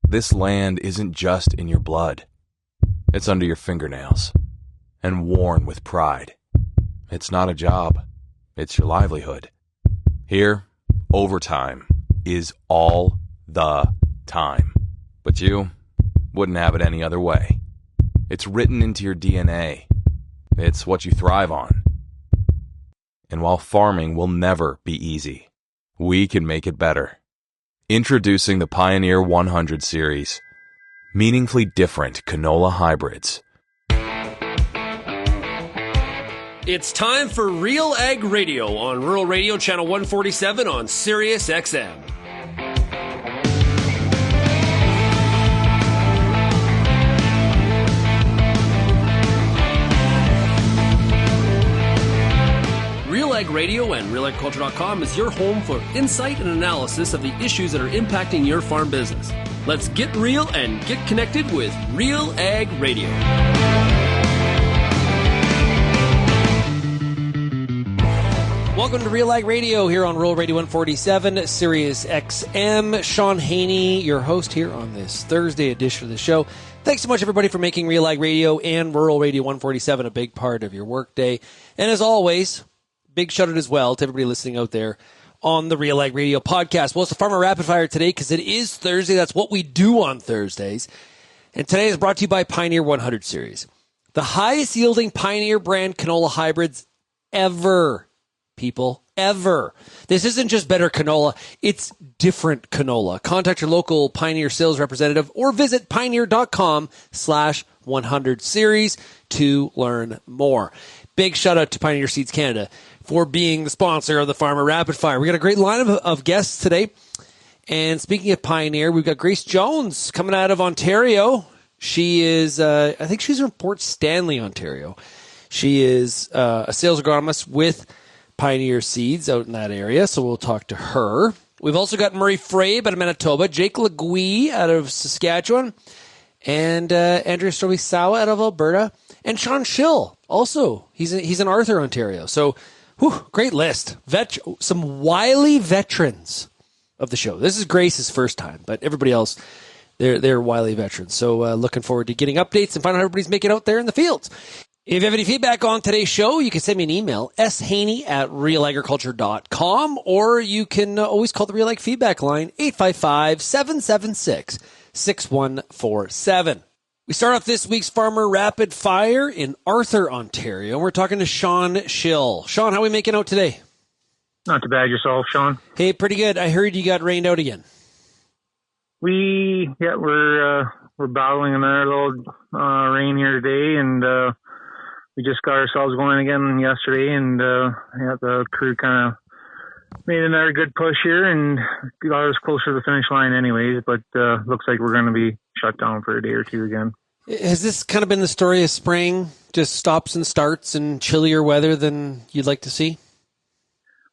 This land isn't just in your blood. It's under your fingernails and worn with pride. It's not a job. It's your livelihood. Here, overtime is all the time. But you wouldn't have it any other way. It's written into your DNA. It's what you thrive on. And while farming will never be easy, we can make it better. Introducing the Pioneer 100 series. Meaningfully different canola hybrids. It's time for RealAg Radio on Rural Radio Channel 147 on Sirius XM. RealAg Radio and RealAgriculture.com is your home for insight and analysis of the issues that are impacting your farm business. Let's get real and get connected with RealAg Radio. Welcome to RealAg Radio here on Rural Radio 147, Sirius XM. Shaun Haney, your host here on this Thursday edition of the show. Thanks so much, everybody, for making RealAg Radio and Rural Radio 147 a big part of your workday. And as always, big shout out as well to everybody listening out there on the RealAg Radio podcast. Well, it's the Farmer Rapid Fire today because it is Thursday. That's what we do on Thursdays. And today is brought to you by Pioneer 100 series. The highest yielding Pioneer brand canola hybrids ever. People, ever. This isn't just better canola, it's different canola. Contact your local Pioneer sales representative or visit pioneer.com/100 series to learn more. Big shout out to Pioneer Seeds Canada for being the sponsor of the Farmer Rapid Fire. We got a great lineup of guests today. And speaking of Pioneer, we've got Grace Jones coming out of Ontario. She is, I think she's from Port Stanley, Ontario. She is a sales agronomist with Pioneer Seeds out in that area, so we'll talk to her. We've also got Froebe out of Manitoba, Jake Leguee out of Saskatchewan, and Andrea Stroeve-Sawa out of Alberta, and Schill also. He's in Arthur, Ontario. So, great list. Some wily veterans of the show. This is Grace's first time, but everybody else, they're wily veterans. So looking forward to getting updates and finding out how everybody's making out there in the fields. If you have any feedback on today's show, you can send me an email, shaney@realagriculture.com, or you can always call the RealAg feedback line, 855-776-6147. We start off this week's Farmer Rapid Fire in Arthur, Ontario, and we're talking to Shaun Schill. Shaun, how are we making out today? Not too bad. Yourself, Shaun? Hey, pretty good. I heard you got rained out again. We're battling another little rain here today, and we just got ourselves going again yesterday, and the crew kind of made another good push here and got us closer to the finish line anyways, but looks like we're going to be shut down for a day or two again. Has this kind of been the story of spring, just stops and starts and chillier weather than you'd like to see?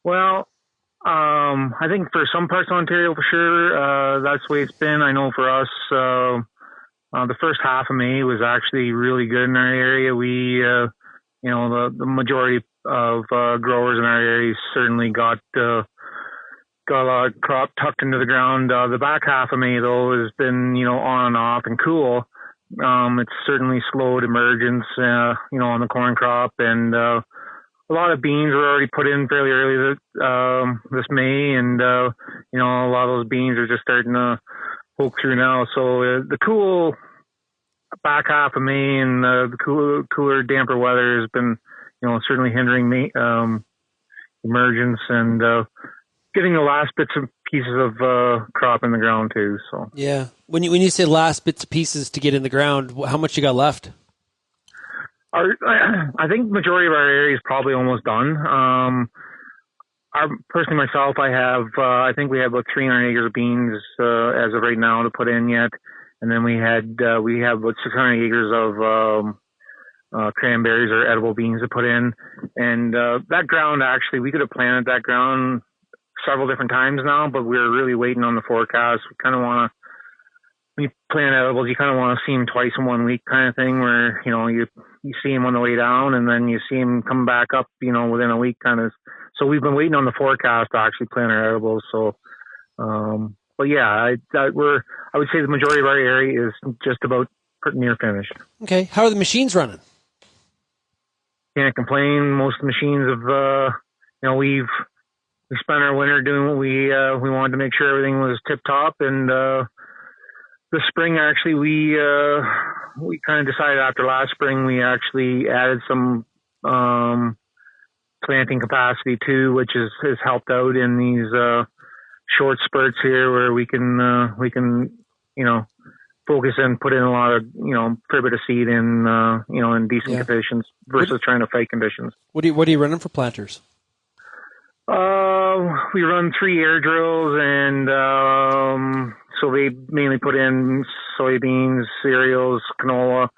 Well, I think for some parts of Ontario for sure, that's the way it's been. I know for us, the first half of May was actually really good in our area. We, the majority of growers in our area certainly got a lot of crop tucked into the ground. The back half of May, though, has been, on and off and cool. It's certainly slowed emergence, on the corn crop, and a lot of beans were already put in fairly early this May, and a lot of those beans are just starting to poke through now. So the cool back half of May and the cooler, damper weather has been, certainly hindering emergence and getting the last bits and pieces of crop in the ground too. So yeah, when you say last bits and pieces to get in the ground, how much you got left? I think majority of our area is probably almost done. Personally, myself, I think we have about 300 acres of beans as of right now to put in yet, and then we have about 600 acres of cranberries or edible beans to put in. And that ground, actually, we could have planted that ground several different times now, but we're really waiting on the forecast. We kind of want to, when you plant edibles, you kind of want to see them twice in 1 week kind of thing, where, you see them on the way down and then you see them come back up, within a week kind of. So we've been waiting on the forecast to actually plant our edibles. So but yeah, I would say the majority of our area is just about pretty near finished. Okay. How are the machines running? Can't complain. Most of the machines have, we spent our winter doing what we wanted to make sure everything was tip top, and this spring actually we kind of decided after last spring we actually added some planting capacity too, which has helped out in these short spurts here where we can focus and put in a lot of fair bit of seed in decent conditions versus trying to fight conditions. What are you running for planters? We run 3 air drills, and so they mainly put in soybeans, cereals, canola,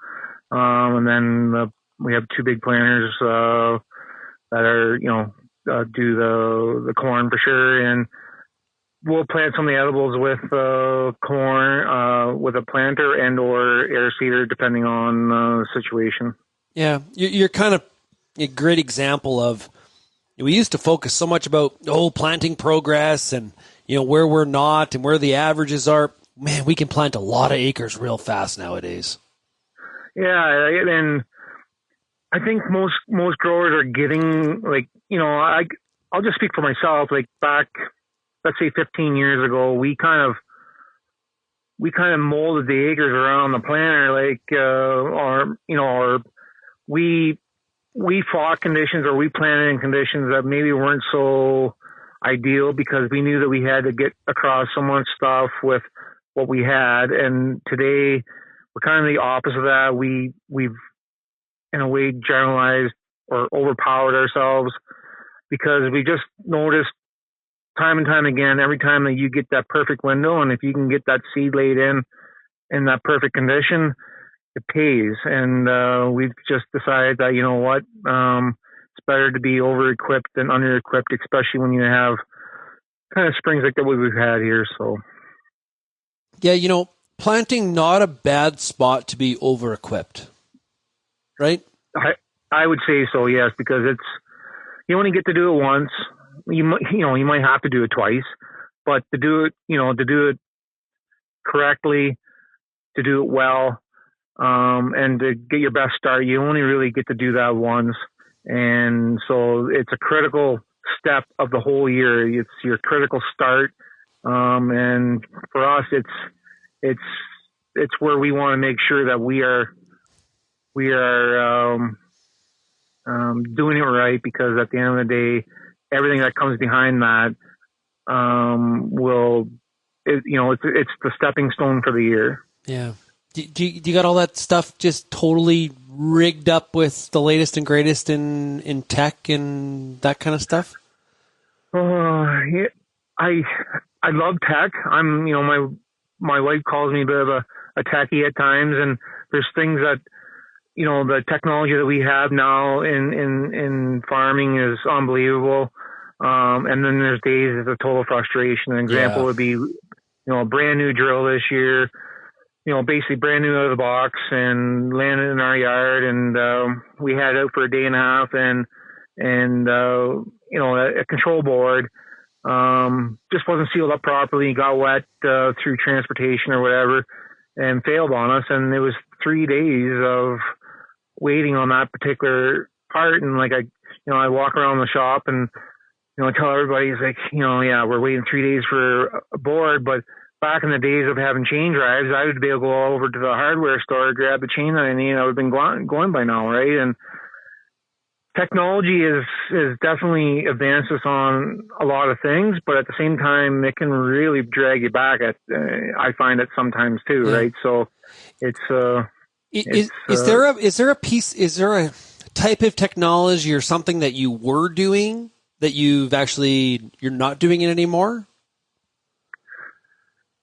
and then we have 2 big planters that are do the corn for sure, and we'll plant some of the edibles with corn with a planter and or air seeder depending on the situation. Yeah, you're kind of a great example of. We used to focus so much about planting progress and where we're not and where the averages are. Man, we can plant a lot of acres real fast nowadays. Yeah, and I think most growers are getting I'll just speak for myself. Like back, let's say 15 years ago, we kind of molded the acres around the planter, we fought conditions or we planted in conditions that maybe weren't so ideal because we knew that we had to get across so much stuff with what we had. And today we're kind of the opposite of that. We've in a way generalized or overpowered ourselves because we just noticed time and time again, every time that you get that perfect window, and if you can get that seed laid in that perfect condition, it pays. And we've just decided that, it's better to be over-equipped than under-equipped, especially when you have kind of springs like that we've had here. So, yeah, planting not a bad spot to be over-equipped, right? I would say so, yes, because you only get to do it once. You might have to do it twice, but to do it correctly, to do it well, and to get your best start, you only really get to do that once. And so it's a critical step of the whole year. It's your critical start. And for us, it's where we want to make sure that we are doing it right, because at the end of the day, everything that comes behind that, it's the stepping stone for the year. Yeah. Do you got all that stuff just totally rigged up with the latest and greatest in tech and that kind of stuff? Yeah, I love tech. I'm, my wife calls me a bit of a techie at times, and there's things that, the technology that we have now in farming is unbelievable. And then there's days of total frustration. An example would be, a brand new drill this year, basically brand new out of the box and landed in our yard. And, we had it out for a day and a half, and a control board, just wasn't sealed up properly, got wet, through transportation or whatever, and failed on us. And it was 3 days of waiting on that particular part. And I walk around the shop and, I tell everybody, it's like, we're waiting 3 days for a board, but back in the days of having chain drives, I would be able to go over to the hardware store, grab the chain that I need, and I would have been going by now, right? And technology is definitely advanced us on a lot of things, but at the same time, it can really drag you back. I find it sometimes too, right? So it's is there a type of technology or something that you were doing that you're not doing it anymore?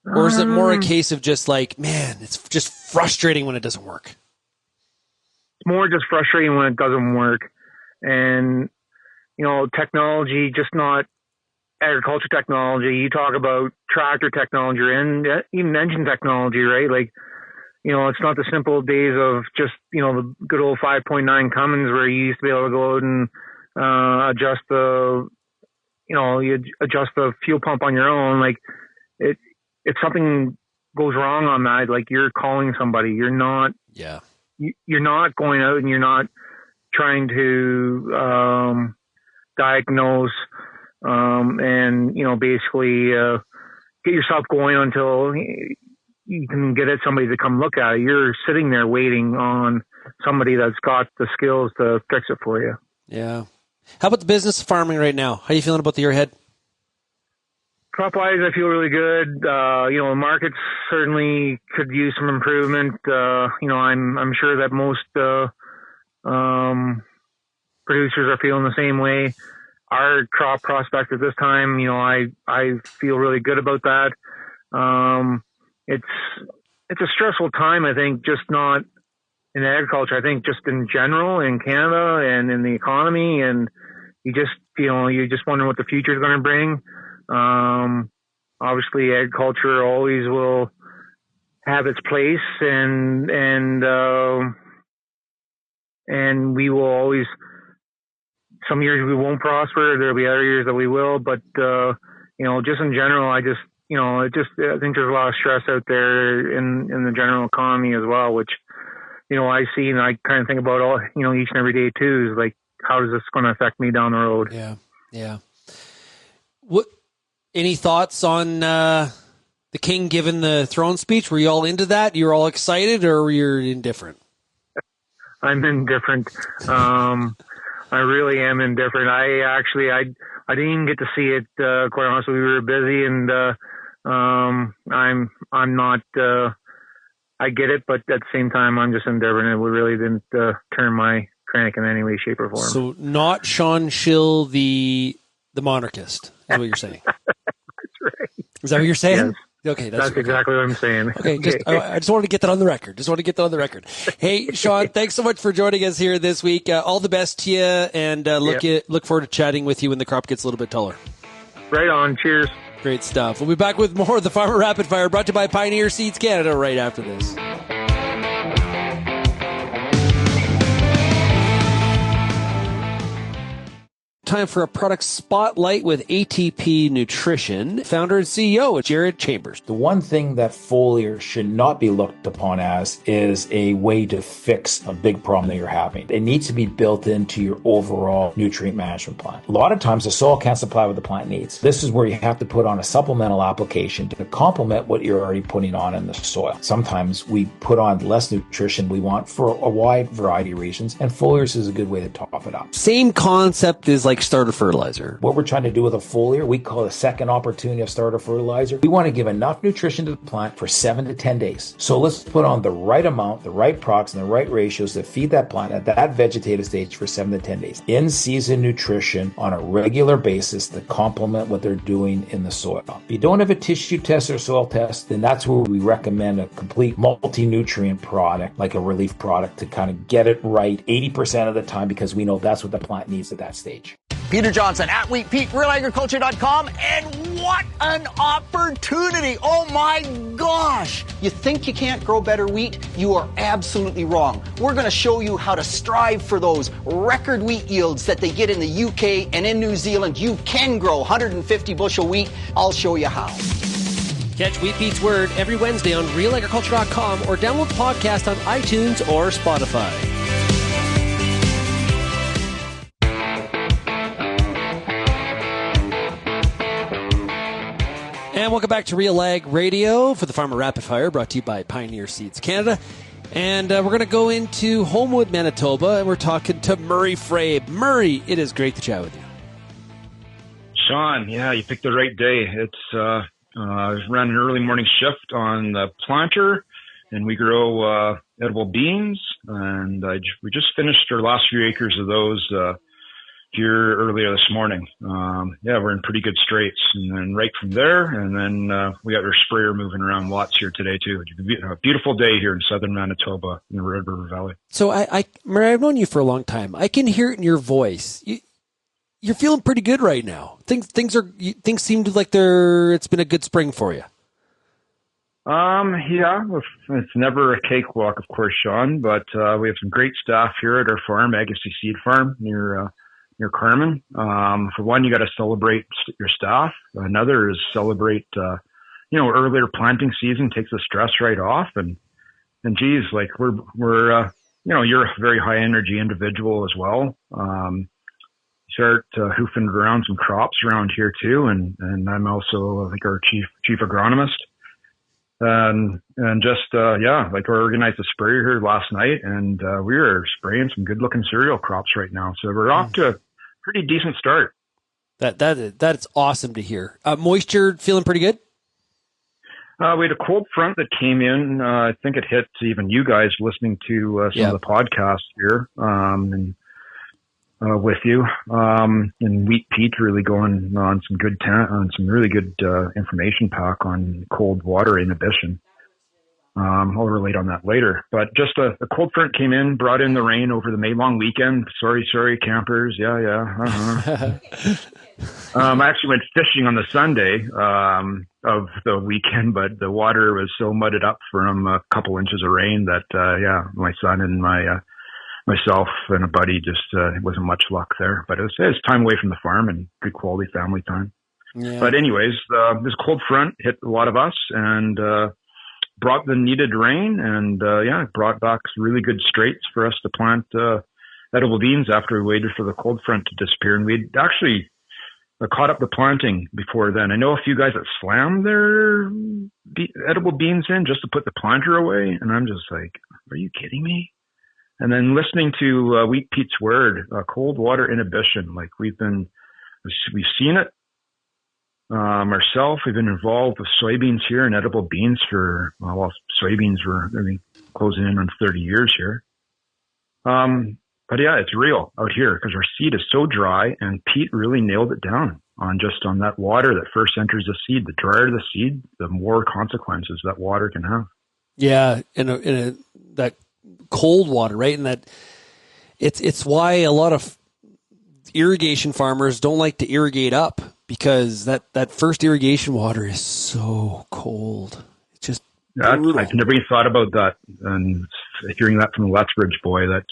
Or is it more a case of just man, it's just frustrating when it doesn't work? It's more just frustrating when it doesn't work. And, technology, just not agriculture technology. You talk about tractor technology and even engine technology, right? It's not the simple days of just, the good old 5.9 Cummins where you used to be able to go out and adjust the fuel pump on your own. if something goes wrong on that, like you're calling somebody, you're not going out and you're not trying to diagnose and basically get yourself going until you can get somebody to come look at it. You're sitting there waiting on somebody that's got the skills to fix it for you. Yeah. How about the business of farming right now? How are you feeling about the year ahead? Crop-wise, I feel really good. The markets certainly could use some improvement. I'm sure that most producers are feeling the same way. Our crop prospect at this time, I feel really good about that. It's a stressful time, I think, just not in agriculture. I think just in general in Canada and in the economy, and you just wonder what the future is going to bring. Obviously agriculture always will have its place and we will always, some years we won't prosper. There'll be other years that we will, but, just in general, I think there's a lot of stress out there in the general economy as well, which, I see and I kind of think about all, each and every day too, is like, how is this going to affect me down the road? Yeah. Yeah. Any thoughts on the king giving the throne speech? Were you all into that? You were all excited, or were you indifferent? I'm indifferent. I really am indifferent. I didn't even get to see it. Quite honestly, we were busy, and I'm not. I get it, but at the same time, I'm just indifferent. It really didn't turn my crank in any way, shape, or form. So, not Shaun Schill, the monarchist, is what you're saying. That's right. Is that what you're saying? Yes. Okay, that's exactly what I'm saying. Okay, I just wanted to get that on the record. Hey, Shaun, thanks so much for joining us here this week. All the best to you, and look forward to chatting with you when the crop gets a little bit taller. Right on. Cheers. Great stuff. We'll be back with more of the Farmer Rapid Fire, brought to you by Pioneer Seeds Canada, right after this. Time for a product spotlight with ATP Nutrition. Founder and CEO, Jared Chambers. The one thing that foliar should not be looked upon as is a way to fix a big problem that you're having. It needs to be built into your overall nutrient management plan. A lot of times the soil can't supply what the plant needs. This is where you have to put on a supplemental application to complement what you're already putting on in the soil. Sometimes we put on less nutrition we want for a wide variety of reasons, and foliars is a good way to top it up. Same concept is like starter fertilizer. What we're trying to do with a foliar, we call it a second opportunity of starter fertilizer. We want to give enough nutrition to the plant for 7 to 10 days. So let's put on the right amount, the right products, and the right ratios to feed that plant at that vegetative stage for 7 to 10 days. In-season nutrition on a regular basis to complement what they're doing in the soil. If you don't have a tissue test or soil test, then that's where we recommend a complete multi-nutrient product, like a relief product, to kind of get it right 80% of the time, because we know that's what the plant needs at that stage. Peter Johnson at WheatPete, RealAgriculture.com, and what an opportunity! Oh my gosh! You think you can't grow better wheat? You are absolutely wrong. We're going to show you how to strive for those record wheat yields that they get in the UK and in New Zealand. You can grow 150 bushel wheat. I'll show you how. Catch WheatPete's Word every Wednesday on RealAgriculture.com or download the podcast on iTunes or Spotify. And welcome back to RealAg Radio for the Farmer Rapid Fire, brought to you by Pioneer Seeds Canada. And we're going to go into Homewood, Manitoba, and we're talking to Murray Froebe. Murray, it is great to chat with you. Shaun, yeah, you picked the right day. It's ran an early morning shift on the planter, and we grow edible beans. And we just finished our last few acres of those here earlier this morning. We're in pretty good straits, and then right from there, and then we got our sprayer moving around lots here today too. A beautiful day here in southern Manitoba in the Red River Valley. So Murray, I've known you for a long time. I can hear it in your voice. You're feeling pretty good right now. Things seem to like it's been a good spring for you. Yeah, it's never a cakewalk, of course, Shaun, but we have some great staff here at our farm, Agassiz Seed Farm near Carmen. For one, you got to celebrate your staff. Another is celebrate earlier planting season takes the stress right off. And geez, like we're you're a very high energy individual as well. Start hoofing around some crops around here too. And I'm also, I think, our chief agronomist. And just, like I organized a sprayer here last night, and we were spraying some good looking cereal crops right now. So we're off to a pretty decent start. That's awesome to hear. Moisture feeling pretty good? We had a cold front that came in. I think it hit even you guys listening to some of the podcasts here, with you. And Wheat Pete really going on some good on some really good information pack on cold water inhibition. I'll relate on that later. But just a cold front came in, brought in the rain over the May long weekend. Sorry, campers. Yeah. I actually went fishing on the Sunday of the weekend, but the water was so mudded up from a couple inches of rain that my son and myself and a buddy just it wasn't much luck there. But it was time away from the farm and good quality family time. Yeah. But anyways, this cold front hit a lot of us and brought the needed rain and brought back really good straits for us to plant edible beans after we waited for the cold front to disappear. And we'd actually caught up the planting before then. I know a few guys that slammed their edible beans in just to put the planter away. And I'm just like, are you kidding me? And then listening to Wheat Pete's word, cold water inhibition, like we've seen it ourselves. We've been involved with soybeans here and edible beans for, soybeans were closing in on 30 years here. But yeah, it's real out here because our seed is so dry, and Pete really nailed it down on that water that first enters the seed. The drier the seed, the more consequences that water can have. Yeah, that cold water, right? And that it's why a lot of irrigation farmers don't like to irrigate up, because that first irrigation water is so cold. It's just brutal. I've never even thought about that, and hearing that from the Lethbridge boy, I've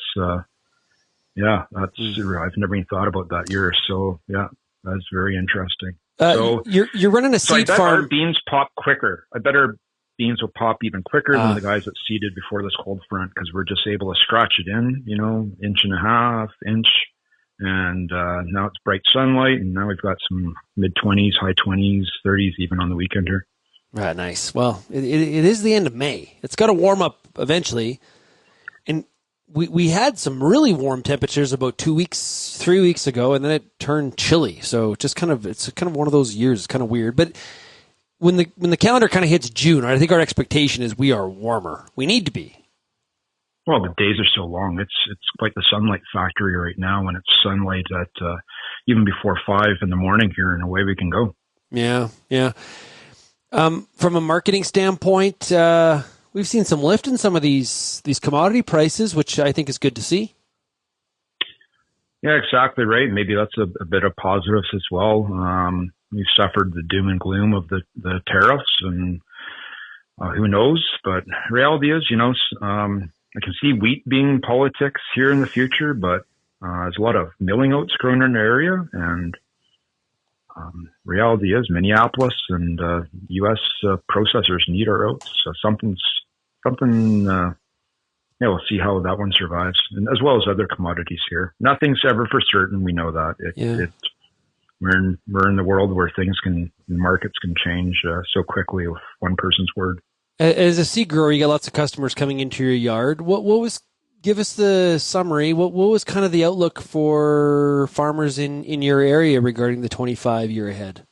never even thought about that year. So yeah, that's very interesting. So you're running a seed farm. Our beans pop quicker. I bet our beans will pop even quicker than the guys that seeded before this cold front, because we're just able to scratch it in, inch and a half, inch. And now it's bright sunlight, and now we've got some mid-20s, high 20s, 30s even on the weekend here. Right, nice. Well, it is the end of May. It's got to warm up eventually. And we had some really warm temperatures about 3 weeks ago, and then it turned chilly. So it's kind of one of those years. It's kind of weird. But when the calendar kind of hits June, I think our expectation is we are warmer. We need to be. Well, the days are so long. It's quite the sunlight factory right now, when it's sunlight at even before 5 in the morning here, and away we can go. Yeah. From a marketing standpoint, we've seen some lift in some of these commodity prices, which I think is good to see. Yeah, exactly right. Maybe that's a bit of positives as well. We've suffered the doom and gloom of the tariffs, and who knows? But reality is, I can see wheat being politics here in the future, but there's a lot of milling oats grown in the area, and reality is Minneapolis and U.S. processors need our oats. So we'll see how that one survives, and as well as other commodities here. Nothing's ever for certain. We know that. We're in the world where markets can change so quickly with one person's word. As a seed grower, you got lots of customers coming into your yard. Give us the summary. What was kind of the outlook for farmers in your area regarding the 25 year ahead?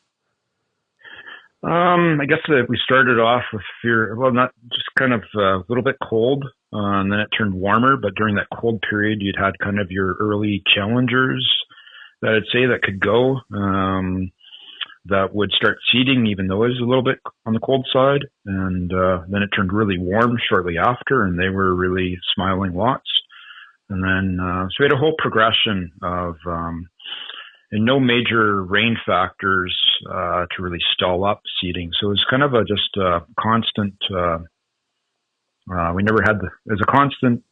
I guess that we started off with fear. Well, not just kind of a little bit cold, and then it turned warmer. But during that cold period, you'd had kind of your early challengers that I'd say that could go, that would start seeding, even though it was a little bit on the cold side. And then it turned really warm shortly after, and they were really smiling lots. And then, so we had a whole progression of, and no major rain factors to really stall up seeding. So it was kind of just a constant, we never had it was a constant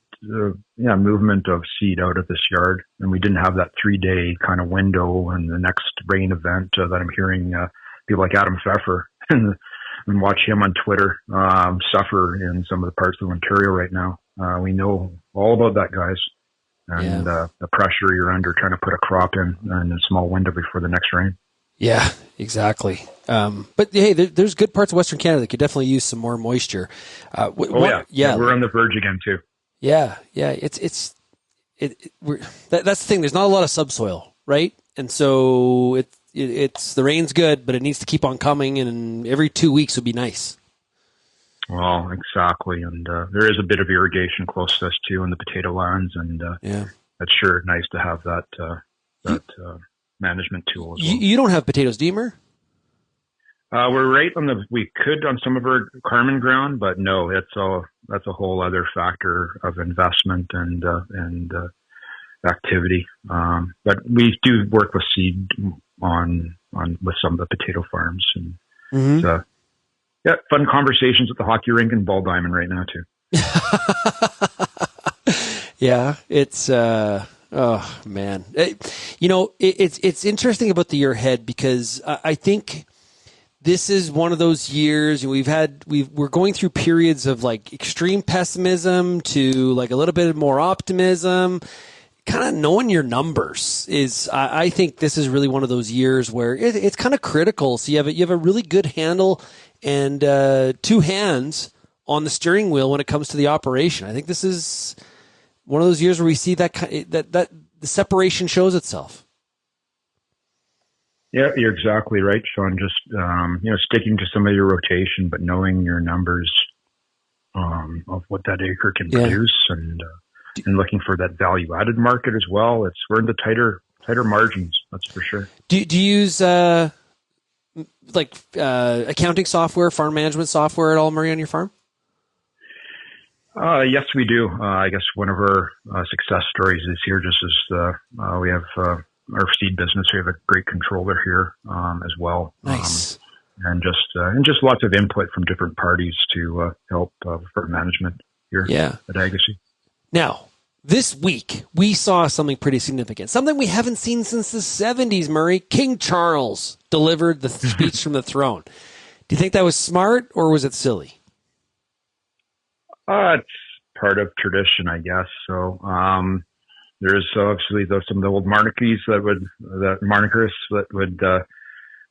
movement of seed out of this yard, and we didn't have that 3-day kind of window and the next rain event that I'm hearing people like Adam Pfeffer and and watch him on Twitter suffer in some of the parts of Ontario right now. We know all about that, guys, and the pressure you're under trying to put a crop in a small window before the next rain. Yeah, exactly. But hey, there's good parts of Western Canada that could definitely use some more moisture. Yeah, we're on the verge again too. Yeah. That's the thing. There's not a lot of subsoil, right? And so it's the rain's good, but it needs to keep on coming, and every 2 weeks would be nice. Well, exactly, and there is a bit of irrigation close to us too in the potato lands, and that's sure nice to have that management tool as well. You don't have potatoes, do you, Mer? We're right on we could on some of our Carmen ground, but no, that's a whole other factor of investment and activity. But we do work with seed on with some of the potato farms, and so, fun conversations at the hockey rink and ball diamond right now too. Yeah, it's oh man, it's interesting about the year ahead, because I think this is one of those years we're going through periods of like extreme pessimism to like a little bit more optimism. Kind of knowing your numbers is, I think this is really one of those years where it's kind of critical. So you have a really good handle and two hands on the steering wheel when it comes to the operation. I think this is one of those years where we see that the separation shows itself. Yeah, you're exactly right, Shaun. Just sticking to some of your rotation, but knowing your numbers of what that acre can produce, and looking for that value-added market as well. We're in the tighter margins, that's for sure. Do you use accounting software, farm management software at all, Murray, on your farm? Yes, we do. I guess one of our success stories this year just is we have our seed business. We have a great controller here as well. Nice. And just lots of input from different parties to help for management here at Agassiz. Now, this week, we saw something pretty significant, something we haven't seen since the 70s, Murray. King Charles delivered the speech from the throne. Do you think that was smart, or was it silly? It's part of tradition, I guess. So there's obviously some of the old monarchies monarchists that would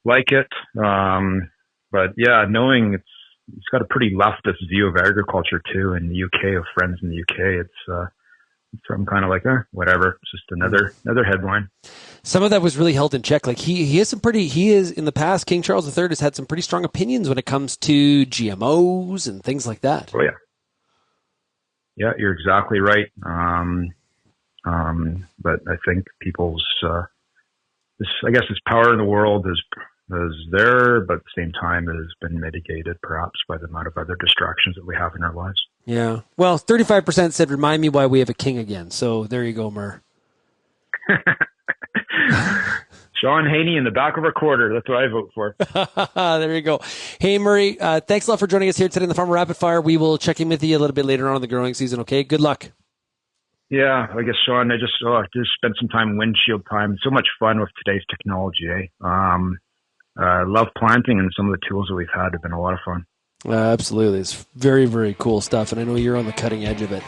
like it. But yeah, knowing it's got a pretty leftist view of agriculture too in the UK, of friends in the UK. I'm kind of like, whatever. It's just another headline. Some of that was really held in check. Like he is in the past, King Charles III has had some pretty strong opinions when it comes to GMOs and things like that. Oh yeah. Yeah, you're exactly right. But I think people's, his power in the world is there, but at the same time it has been mitigated perhaps by the amount of other distractions that we have in our lives. Yeah. Well, 35% said, remind me why we have a king again. So there you go, Mur. Shaun Haney in the back of our quarter. That's what I vote for. There you go. Hey, Murray, thanks a lot for joining us here today in the Farmer Rapid Fire. We will check in with you a little bit later on in the growing season, okay? Good luck. Yeah, I guess, Shaun, I just spent some time windshield time. So much fun with today's technology, love planting, and some of the tools that we've had have been a lot of fun. Absolutely. It's very, very cool stuff, and I know you're on the cutting edge of it.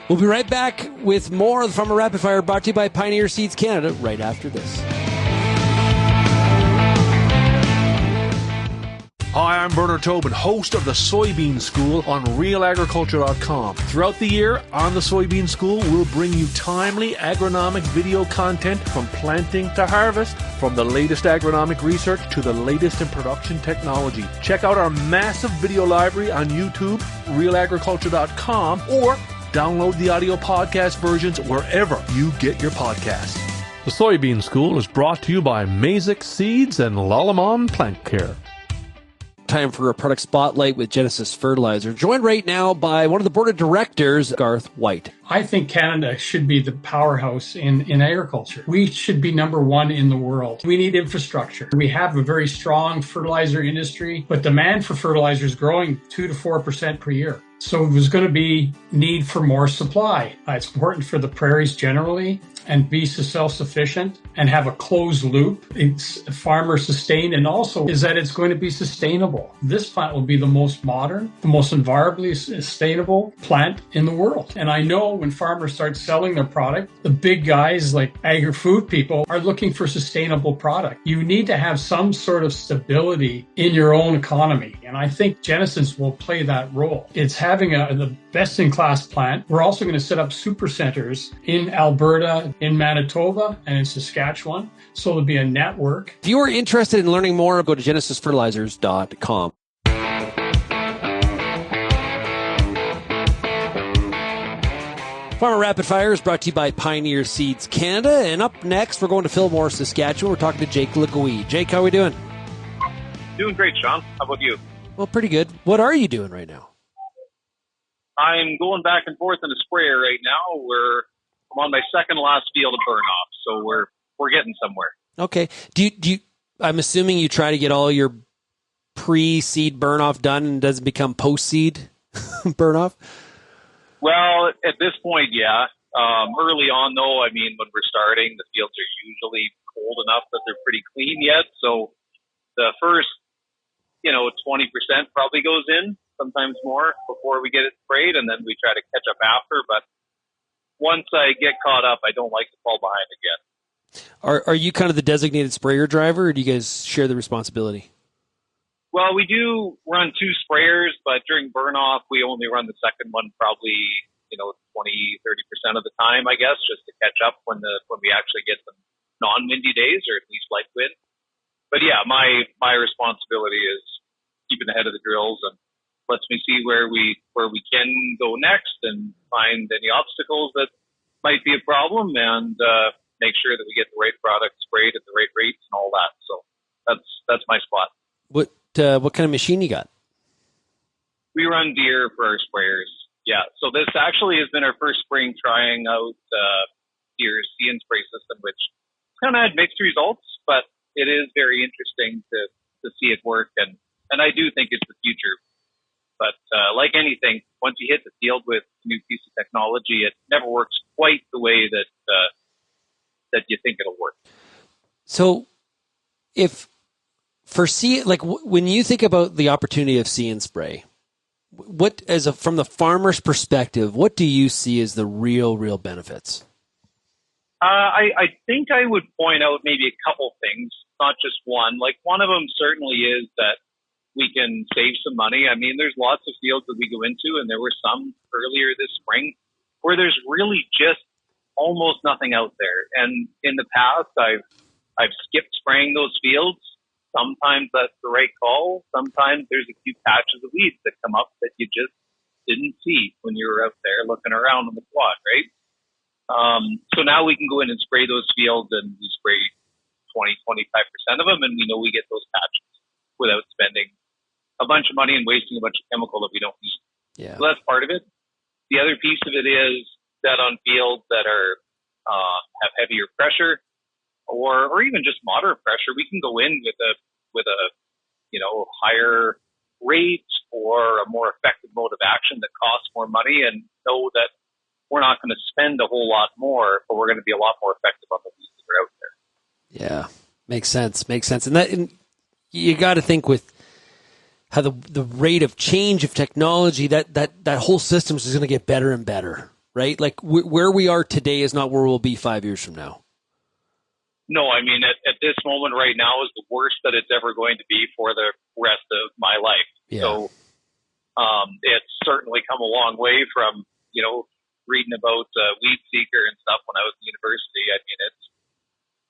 We'll be right back with more of the Farmer Rapid Fire, brought to you by Pioneer Seeds Canada, right after this. Hi, I'm Bernard Tobin, host of the Soybean School on RealAgriculture.com. Throughout the year, on the Soybean School, we'll bring you timely agronomic video content from planting to harvest, from the latest agronomic research to the latest in production technology. Check out our massive video library on YouTube, RealAgriculture.com, or download the audio podcast versions wherever you get your podcasts. The Soybean School is brought to you by Mazik Seeds and Lalamon Plant Care. Time for a product spotlight with Genesis Fertilizer. Joined right now by one of the board of directors, Garth White. I think Canada should be the powerhouse in agriculture. We should be number one in the world. We need infrastructure. We have a very strong fertilizer industry, but demand for fertilizer is growing 2 to 4% per year. So there's going to be need for more supply. It's important for the prairies generally, and be self-sufficient and have a closed loop. It's farmer sustained, and also is that it's going to be sustainable. This plant will be the most modern, the most environmentally sustainable plant in the world. And I know when farmers start selling their product, the big guys like agri-food people are looking for sustainable product. You need to have some sort of stability in your own economy. And I think Genesis will play that role. It's having the best-in-class plant. We're also going to set up super centers in Alberta, in Manitoba, and in Saskatchewan. So there'll be a network. If you are interested in learning more, go to genesisfertilizers.com. Farmer Rapid Fire is brought to you by Pioneer Seeds Canada. And up next, we're going to Fillmore, Saskatchewan. We're talking to Jake Leguee. Jake, how are we doing? Doing great, Shaun. How about you? Well, pretty good. What are you doing right now? I'm going back and forth in a sprayer right now. I'm on my second last field of burn off, so we're getting somewhere. Okay. Do you? I'm assuming you try to get all your pre-seed burn off done and doesn't become post-seed burn off? Well, at this point, yeah. Early on, though, I mean, when we're starting, the fields are usually cold enough that they're pretty clean yet. So the first, 20% probably goes in, sometimes more, before we get it sprayed, and then we try to catch up after. But once I get caught up, I don't like to fall behind again. Are you kind of the designated sprayer driver, or do you guys share the responsibility? Well, we do run two sprayers, but during burn-off, we only run the second one probably, 20-30% of the time, I guess, just to catch up when we actually get some non-windy days, or at least light wind. But yeah, my responsibility is keeping ahead of the drills and lets me see where we can go next and find any obstacles that might be a problem, and make sure that we get the right product sprayed at the right rates and all that. So that's my spot. What kind of machine you got? We run Deere for our sprayers. Yeah. So this actually has been our first spring trying out Deere's See and Spray system, which kind of had mixed results, but it is very interesting to see it work, and I do think it's the future. But like anything, once you hit the field with a new piece of technology, it never works quite the way that you think it'll work. So if for when you think about the opportunity of See and Spray, from the farmer's perspective, what do you see as the real benefits? I think I would point out maybe a couple things, not just one. Like, one of them certainly is that we can save some money. I mean, there's lots of fields that we go into, and there were some earlier this spring where there's really just almost nothing out there. And in the past, I've skipped spraying those fields. Sometimes that's the right call. Sometimes there's a few patches of weeds that come up that you just didn't see when you were out there looking around on the quad, right? So now we can go in and spray those fields, and we spray 20-25% of them, and we know we get those patches without spending a bunch of money and wasting a bunch of chemical that we don't need. Yeah. So that's part of it. The other piece of it is that on fields that are have heavier pressure or even just moderate pressure, we can go in with a higher rate or a more effective mode of action that costs more money, and know that we're not going to spend a whole lot more, but we're going to be a lot more effective on the weeds that are out there. Yeah, makes sense. And you got to think with how the rate of change of technology, that whole system is going to get better and better, right? Like where we are today is not where we'll be 5 years from now. No, I mean, at this moment right now is the worst that it's ever going to be for the rest of my life. Yeah. So it's certainly come a long way from, reading about Weed Seeker and stuff when I was in university. I mean,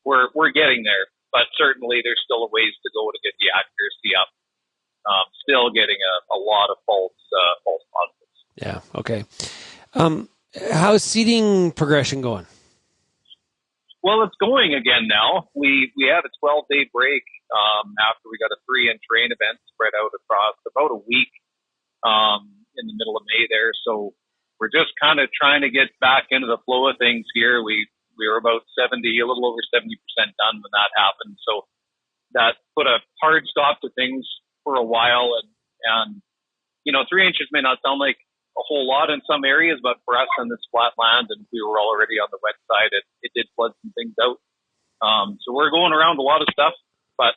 we're getting there, but certainly there's still a ways to go to get the accuracy up. Still getting a lot of false positives. Yeah. Okay. How's seeding progression going? Well, it's going again now. We had a 12-day break after we got a 3-inch rain event spread out across about a week in the middle of May there. So we're just kind of trying to get back into the flow of things here. We were about a little over 70% done when that happened. So that put a hard stop to things for a while. And 3 inches may not sound like a whole lot in some areas, but for us on this flat land, and we were already on the wet side, it did flood some things out. So we're going around a lot of stuff, but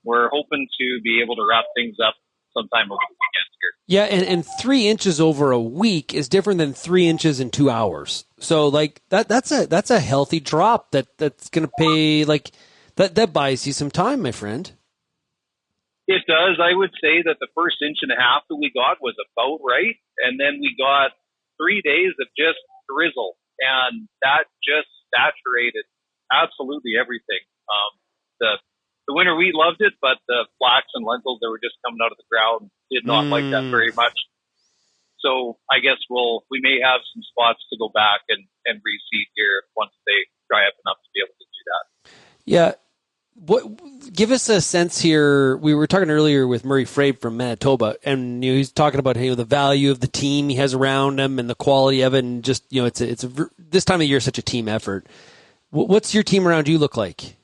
we're hoping to be able to wrap things up sometime over the weekend here. Yeah, and 3 inches over a week is different than 3 inches in 2 hours. So like that's a healthy drop that's going to pay, like that buys you some time, my friend. It does. I would say that the first inch and a half that we got was about right, and then we got 3 days of just drizzle, and that just saturated absolutely everything. The winter wheat loved it, but the flax and lentils that were just coming out of the ground did not like that very much. So I guess we may have some spots to go back and reseed here once they dry up enough to be able to do that. Yeah. Give us a sense here. We were talking earlier with Murray Froebe from Manitoba, and he's talking about the value of the team he has around him and the quality of it, and just it's this time of year such a team effort. What's your team around you look like?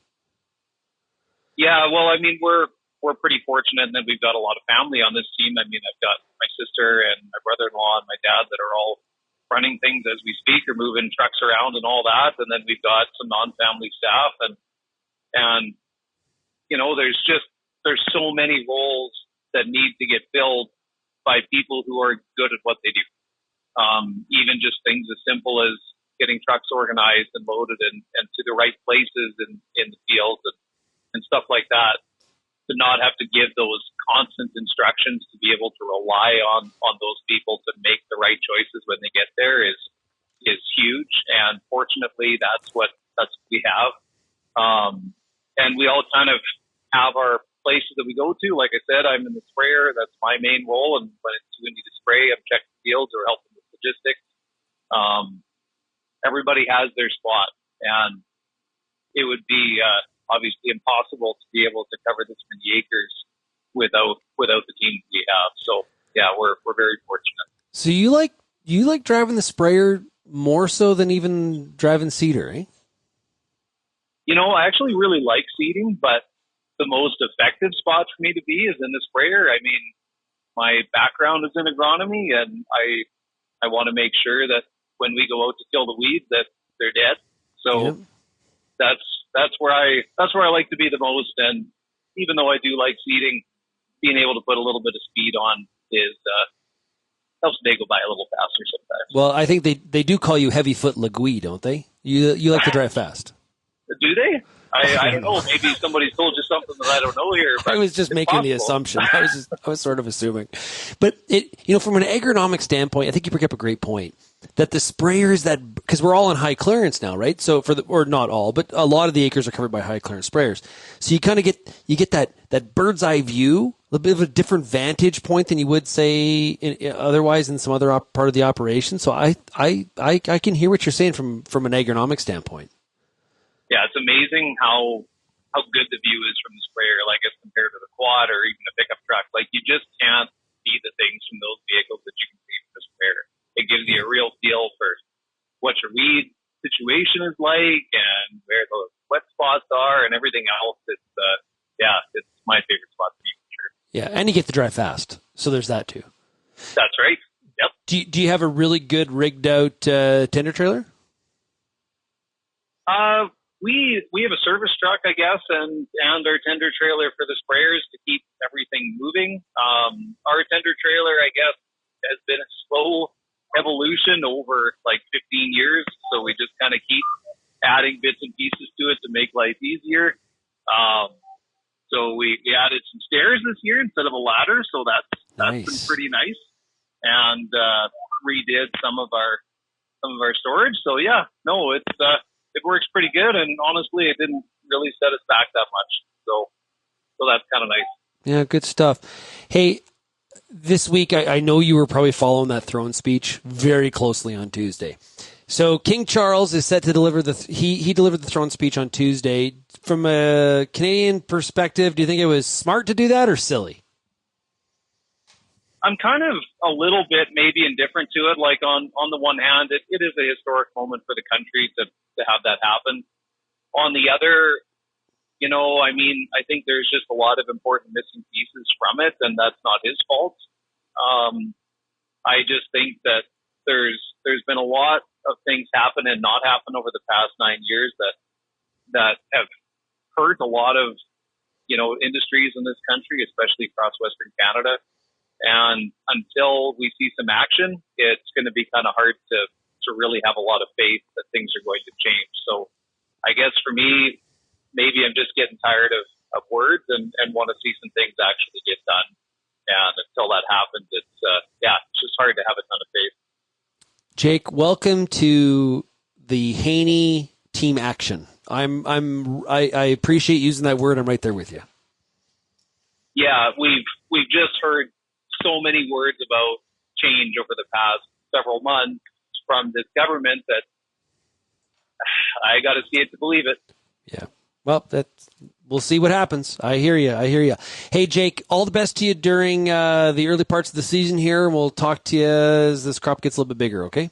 Yeah, well, I mean, we're pretty fortunate in that we've got a lot of family on this team. I mean, I've got my sister and my brother-in-law and my dad that are all running things as we speak, or moving trucks around and all that. And then we've got some non-family staff, and there's so many roles that need to get filled by people who are good at what they do. Even just things as simple as getting trucks organized and loaded and to the right places in the field and stuff like that. To not have to give those constant instructions, to be able to rely on those people to make the right choices when they get there is huge. And fortunately, that's what we have. And we all kind of have our places that we go to. Like I said, I'm in the sprayer. That's my main role. And when it's windy to spray, I'm checking fields or helping with logistics. Everybody has their spot, and it would be obviously impossible to be able to cover this many acres without the team we have. So yeah, we're very fortunate. So you like driving the sprayer more so than even driving seeder, eh? I actually really like seeding, but the most effective spot for me to be is in the sprayer. I mean, my background is in agronomy, and I want to make sure that when we go out to kill the weeds that they're dead. So that's where I like to be the most. And even though I do like seeding, being able to put a little bit of speed on helps the day go by a little faster sometimes. Well, I think they do call you heavy foot Leguee, don't they? You like to drive fast. Do they? I don't know. Maybe somebody's told you something that I don't know here. But I was just making the assumption. I was sort of assuming. But from an agronomic standpoint, I think you bring up a great point that the sprayers because we're all on high clearance now, right? So or not all, but a lot of the acres are covered by high clearance sprayers. So you kind of get that bird's eye view, a little bit of a different vantage point than you would say otherwise in some other part of the operation. So I can hear what you're saying from an agronomic standpoint. Yeah, it's amazing how good the view is from the sprayer, like as compared to the quad or even a pickup truck. Like you just can't see the things from those vehicles that you can see from the sprayer. It gives you a real feel for what your weed situation is like and where the wet spots are and everything else. It's my favorite spot to be for sure. Yeah, and you get to drive fast, so there's that too. That's right. Yep. Do you have a really good rigged out tender trailer? We have a service truck, I guess, and our tender trailer for the sprayers to keep everything moving. Our tender trailer, I guess, has been a slow evolution over like 15 years. So we just kind of keep adding bits and pieces to it to make life easier. So we added some stairs this year instead of a ladder. So that's been pretty nice. And redid some of our storage. So yeah, no, it works pretty good. And honestly, it didn't really set us back that much. So that's kind of nice. Yeah, good stuff. Hey, this week, I know you were probably following that throne speech very closely on Tuesday. So King Charles is set to deliver he delivered the throne speech on Tuesday. From a Canadian perspective, do you think it was smart to do that or silly? I'm kind of a little bit maybe indifferent to it. Like on the one hand, it is a historic moment for the country to have that happen. On the other, I think there's just a lot of important missing pieces from it, and that's not his fault. I just think that there's been a lot of things happen and not happen over the past 9 years that have hurt a lot of, industries in this country, especially across Western Canada. And until we see some action, it's going to be kind of hard to really have a lot of faith that things are going to change. So I guess for me, maybe I'm just getting tired of words and want to see some things actually get done. And until that happens, it's just hard to have a ton of faith. Jake, welcome to the Haney team action. I appreciate using that word. I'm right there with you. Yeah, we've just heard so many words about change over the past several months from this government that I got to see it to believe it. Yeah. Well, we'll see what happens. I hear you. Hey, Jake, all the best to you during the early parts of the season here, and we'll talk to you as this crop gets a little bit bigger, okay?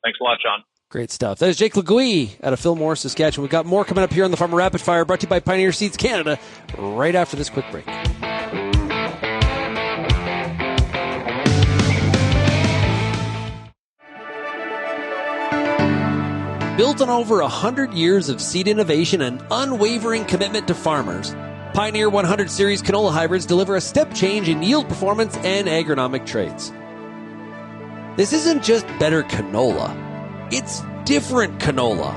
Thanks a lot, Shaun. Great stuff. That is Jake Leguee out of Fillmore, Saskatchewan. We've got more coming up here on the Farmer Rapid Fire, brought to you by Pioneer Seeds Canada, right after this quick break. Built on over 100 years of seed innovation and unwavering commitment to farmers, Pioneer 100 Series canola hybrids deliver a step change in yield performance and agronomic traits. This isn't just better canola, it's different canola.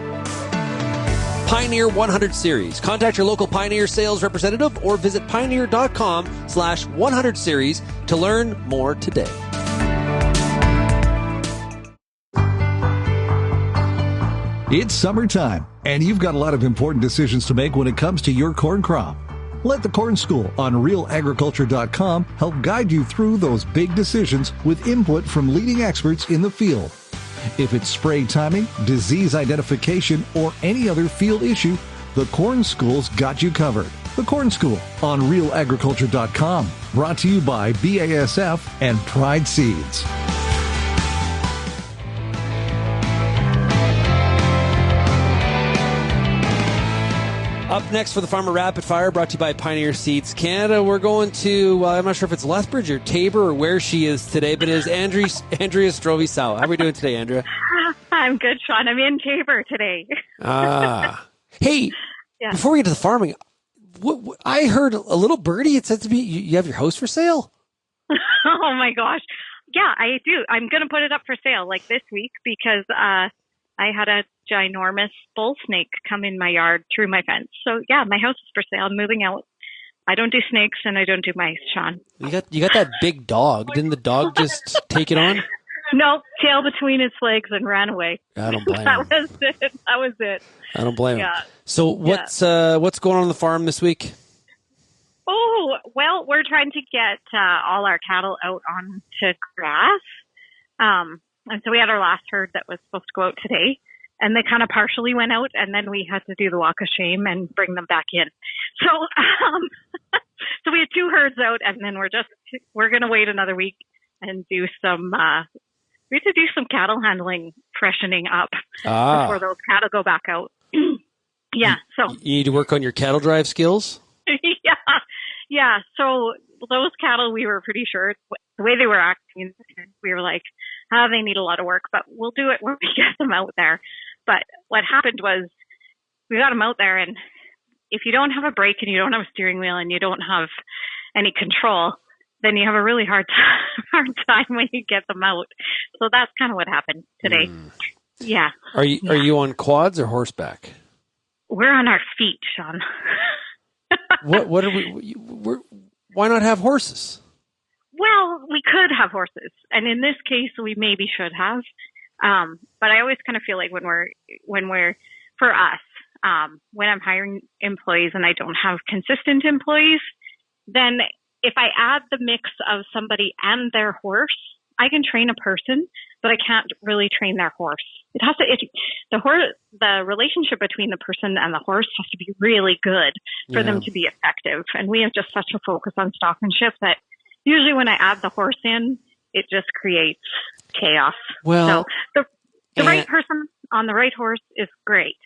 Pioneer 100 Series. Contact your local Pioneer sales representative or visit pioneer.com/100 series to learn more today. It's summertime, and you've got a lot of important decisions to make when it comes to your corn crop. Let the Corn School on RealAgriculture.com help guide you through those big decisions with input from leading experts in the field. If it's spray timing, disease identification, or any other field issue, the Corn School's got you covered. The Corn School on RealAgriculture.com, brought to you by BASF and Pride Seeds. Up next for the Farmer Rapid Fire, brought to you by Pioneer Seeds Canada. We're going to, I'm not sure if it's Lethbridge or Tabor or where she is today, but it is Andrea Stroeve-Sawa. How are we doing today, Andrea? I'm good, Shaun. I'm in Tabor today. Hey, yeah. Before we get to the farming, I heard a little birdie. It said to me, you have your house for sale? Oh, my gosh. Yeah, I do. I'm going to put it up for sale like this week because I had a ginormous bull snake come in my yard through my fence. So yeah, my house is for sale. I'm moving out. I don't do snakes and I don't do mice, Shaun. You got that big dog. Didn't the dog just take it on? No, tail between its legs and ran away. I don't blame him. That was it. I don't blame him. Yeah. So what's going on the farm this week? Oh, well, we're trying to get all our cattle out onto grass. And so we had our last herd that was supposed to go out today. And they kind of partially went out, and then we had to do the walk of shame and bring them back in. So, so we had 2 herds out, and then we're going to wait another week and do some. We have to do some cattle handling, freshening up before those cattle go back out. Yeah. So you need to work on your cattle drive skills. Yeah. So those cattle, we were pretty sure the way they were acting, we were like, they need a lot of work, but we'll do it when we get them out there. But what happened was we got them out there, and if you don't have a brake and you don't have a steering wheel and you don't have any control, then you have a really hard time when you get them out. So that's kind of what happened today. Yeah. Are you on quads or horseback? We're on our feet, Shaun. What are we? Why not have horses? Well, we could have horses, and in this case, we maybe should have. But I always kind of feel like when we're for us, when I'm hiring employees and I don't have consistent employees, then if I add the mix of somebody and their horse, I can train a person, but I can't really train their horse. The relationship between the person and the horse has to be really good for them to be effective. And we have just such a focus on stockmanship that usually when I add the horse in, it just creates chaos. Well, so the right person on the right horse is great,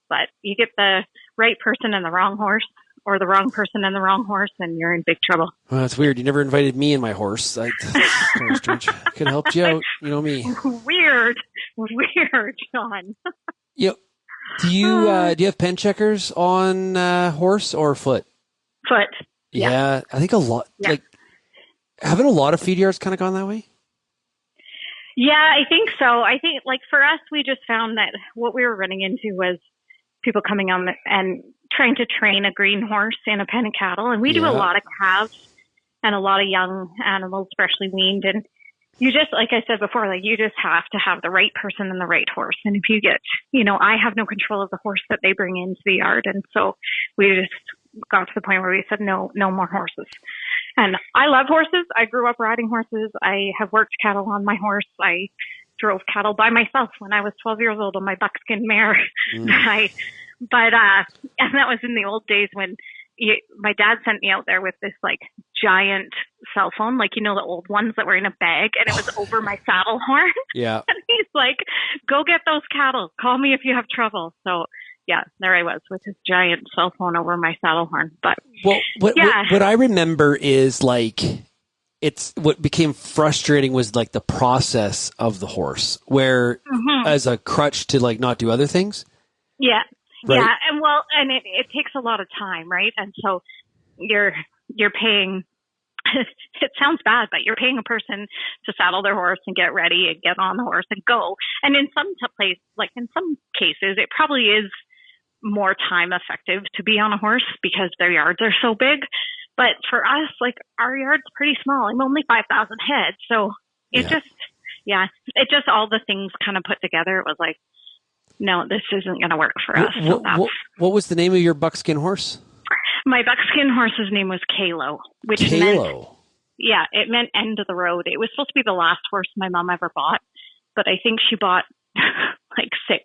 but you get the right person and the wrong horse, or the wrong person and the wrong horse, and you're in big trouble. Well, that's weird. You never invited me and my horse. That's kind of strange. Could have helped you out. You know me. Weird, Shaun. Do you have pen checkers on horse or foot? Foot. Yeah, I think a lot. Yeah. Like, haven't a lot of feed yards kind of gone that way? Yeah, I think so. I think, like, for us, we just found that what we were running into was people coming on and trying to train a green horse in a pen of cattle. And we do a lot of calves and a lot of young animals, freshly weaned. And you just, like I said before, like, you just have to have the right person and the right horse. And if you get, I have no control of the horse that they bring into the yard. And so we just got to the point where we said, no more horses. And I love horses. I grew up riding horses. I have worked cattle on my horse. I drove cattle by myself when I was 12 years old on my buckskin mare. And that was in the old days when my dad sent me out there with this like giant cell phone, like, the old ones that were in a bag, and it was over my saddle horn. Yeah. And he's like, go get those cattle. Call me if you have trouble. So yeah, there I was with his giant cell phone over my saddle horn. But what I remember is like, it's what became frustrating was like the process of the horse, where as a crutch to like not do other things. Yeah. Right? Yeah. And it takes a lot of time, right? And so you're paying, it sounds bad, but you're paying a person to saddle their horse and get ready and get on the horse and go. And in some cases, it probably is more time effective to be on a horse because their yards are so big. But for us, like, our yard's pretty small. I'm only 5,000 head. So it just all the things kind of put together. It was like, no, this isn't going to work for us. What was the name of your buckskin horse? My buckskin horse's name was Kalo, which meant end of the road. It was supposed to be the last horse my mom ever bought, but I think she bought like 6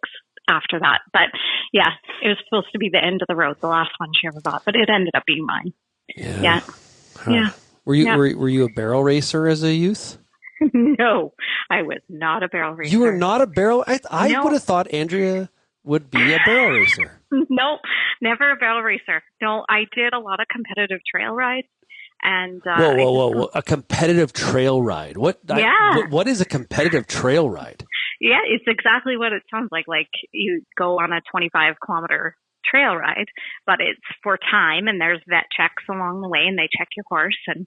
after that. But yeah, it was supposed to be the end of the road, the last one she ever bought, but it ended up being mine. Yeah. Huh. Yeah. Were you a barrel racer as a youth? No, I was not a barrel racer. You were not a barrel? I would have thought Andrea would be a barrel racer. Nope, never a barrel racer. No, I did a lot of competitive trail rides. And whoa! A competitive trail ride? What is a competitive trail ride? Yeah, it's exactly what it sounds like. Like, you go on a 25-kilometer trail ride, but it's for time, and there's vet checks along the way, and they check your horse. And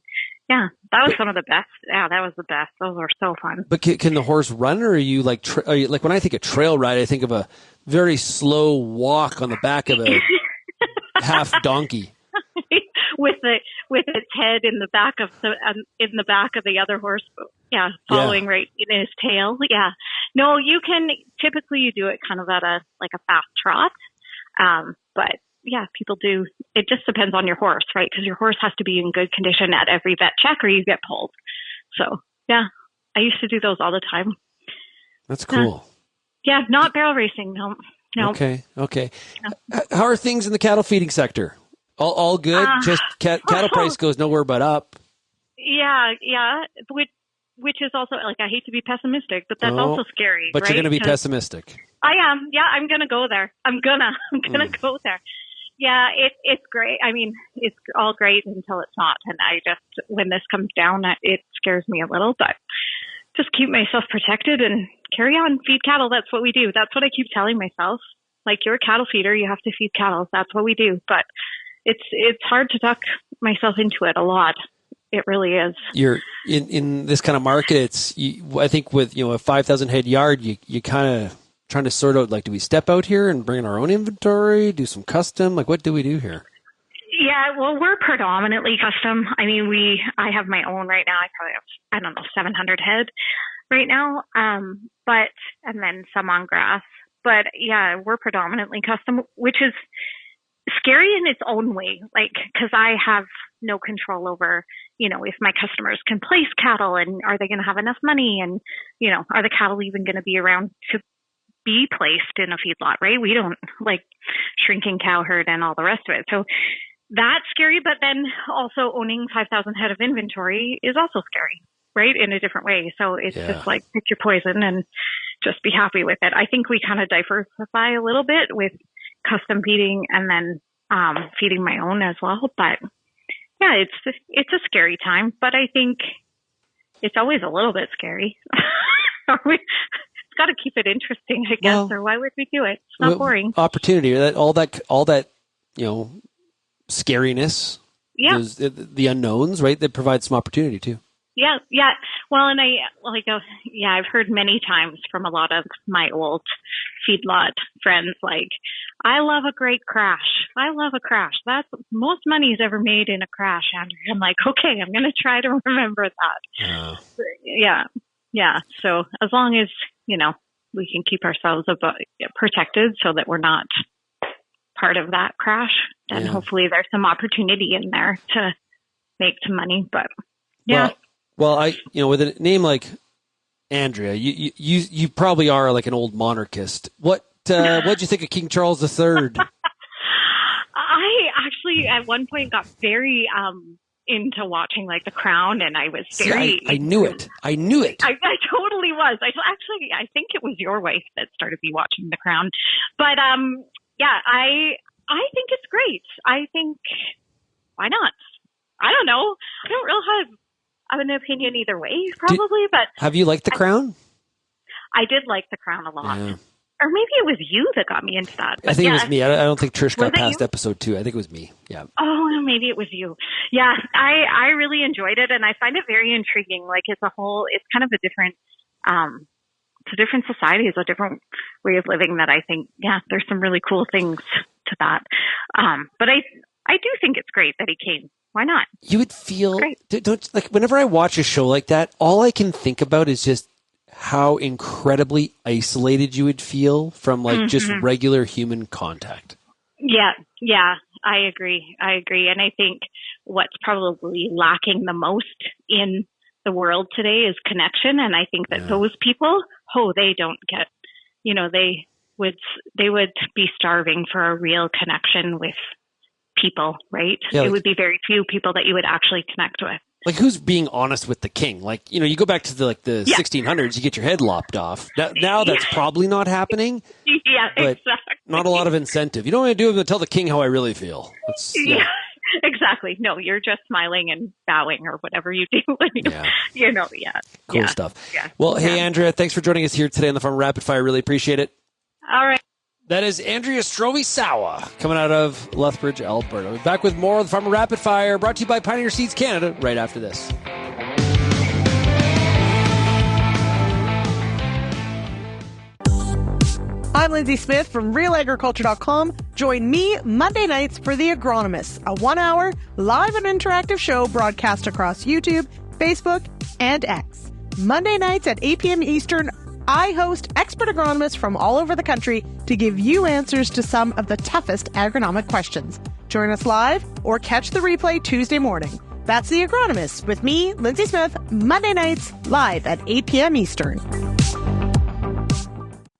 yeah, that was some of the best. Yeah, that was the best. Those were so fun. But can the horse run, or are you like when I think of trail ride, I think of a very slow walk on the back of a half donkey with its head in the back of the other horse. Yeah, following right in his tail. Yeah, no, you do it kind of at a fast trot. But yeah, people do. It just depends on your horse, right? Because your horse has to be in good condition at every vet check or you get pulled. So yeah, I used to do those all the time. That's cool. Yeah, not barrel racing. No. Okay. No. How are things in the cattle feeding sector? All good? Just cattle price goes nowhere but up. Yeah. Which is also, like, I hate to be pessimistic, but that's also scary. But right? You're going to be pessimistic. I am. Yeah, I'm going to go there. I'm gonna go there. Yeah, it's great. I mean, it's all great until it's not. And when this comes down, it scares me a little, but just keep myself protected and carry on, feed cattle. That's what we do. That's what I keep telling myself. Like, you're a cattle feeder, you have to feed cattle. That's what we do. But it's hard to talk myself into it a lot. It really is. You're in this kind of market. I think with a 5,000 head yard, you kind of trying to sort out, like, do we step out here and bring in our own inventory, do some custom? Like, what do we do here? Yeah, well, we're predominantly custom. I mean, I have my own right now. I probably have 700 head right now. And then some on grass. But yeah, we're predominantly custom, which is scary in its own way. Like, because I have no control over, if my customers can place cattle, and are they going to have enough money, and, are the cattle even going to be around to be placed in a feedlot, right? We don't like shrinking cow herd and all the rest of it. So that's scary. But then also owning 5,000 head of inventory is also scary, right? In a different way. So it's just like, pick your poison and just be happy with it. I think we kind of diversify a little bit with custom feeding and then feeding my own as well. But yeah, it's a scary time, but I think it's always a little bit scary. It's got to keep it interesting, I guess, or why would we do it? It's not boring. Opportunity, all that, scariness. Yeah. The unknowns, right? That provide some opportunity too. Yeah. Yeah. Well, and I've heard many times from a lot of my old feedlot friends, like, I love a great crash. I love a crash. That's most money's ever made in a crash, Andrea. I'm like, okay, I'm going to try to remember that. Yeah. Yeah. So as long as, we can keep ourselves protected so that we're not part of that crash, then hopefully there's some opportunity in there to make some money. But yeah. Well, with a name like Andrea, you probably are like an old monarchist. What'd you think of King Charles III? I actually at one point got very into watching like The Crown, and I was very. I knew it. I totally was. I think it was your wife that started me watching The Crown, but yeah, I think it's great. I think why not? I don't know. I don't really have an opinion either way, probably. But have you liked The Crown? I did like The Crown a lot. Yeah. Or maybe it was you that got me into that. But I think it was me. I don't think Trish got past episode 2. I think it was me. Yeah. Oh, maybe it was you. Yeah, I really enjoyed it, and I find it very intriguing. Like, it's kind of a different, it's a different society. It's a different way of living that I think, there's some really cool things to that. But I do think it's great that he came. Why not? You would feel, whenever I watch a show like that, all I can think about is just how incredibly isolated you would feel from just regular human contact. Yeah, I agree. And I think what's probably lacking the most in the world today is connection. And I think that those people, they don't get, they would be starving for a real connection with people, right? Yeah, it would be very few people that you would actually connect with. Like, who's being honest with the king? Like, you go back to the 1600s, you get your head lopped off. Now that's probably not happening. Yeah, but exactly. Not a lot of incentive. You don't want to do it to tell the king how I really feel. Yeah, exactly. No, you're just smiling and bowing or whatever you do. Cool stuff. Yeah. Well, hey, Andrea, thanks for joining us here today on the Farm Rapid Fire. Really appreciate it. All right. That is Andrea Stroeve-Sawa coming out of Lethbridge, Alberta. We'll be back with more of the Farmer Rapid Fire, brought to you by Pioneer Seeds Canada, right after this. I'm Lindsay Smith from RealAgriculture.com. Join me Monday nights for The Agronomist, a 1-hour live and interactive show broadcast across YouTube, Facebook, and X. Monday nights at 8 p.m. Eastern, I host expert agronomists from all over the country to give you answers to some of the toughest agronomic questions. Join us live or catch the replay Tuesday morning. That's The Agronomist with me, Lindsay Smith, Monday nights live at 8 p.m. Eastern.